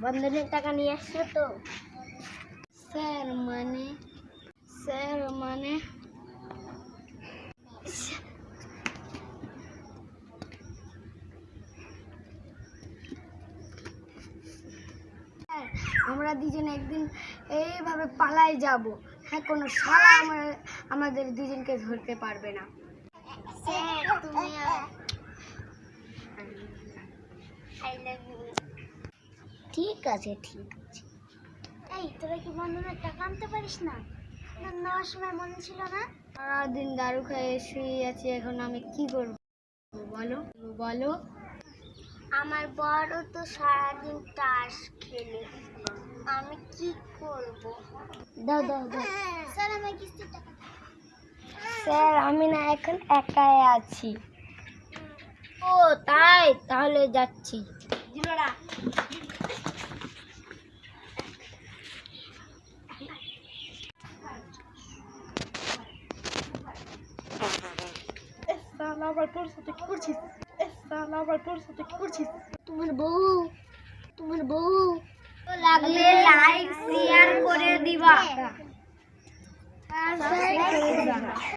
বন্ধনের টাকা নিয়ে আসছো তো? স্যার মানে আমরা দুজন একদিন এইভাবে পালাই যাব। হ্যাঁ, কোনো শালা আমাদের দুজনকে ধরতে পারবে না। স্যার তুমি ঠিক আছে। এই তোরা কি বন্ধনের টাকা আনতে পারিস না? নেওয়ার সময় মনে ছিল না? সারাদিন দারু খেয়ে শুয়ে আছি, এখন আমি কি করবো বলো। আমার বড় তো সারাদিন তাস খেলে, আমি কি করব? দাও। স্যার আমার কিস্তির টাকা। স্যার আমি না এখন একাই আছি। ও তাই, তাহলে যাচ্ছি। তোমার বউ লাগলে লাইক শেয়ার করে দিবা।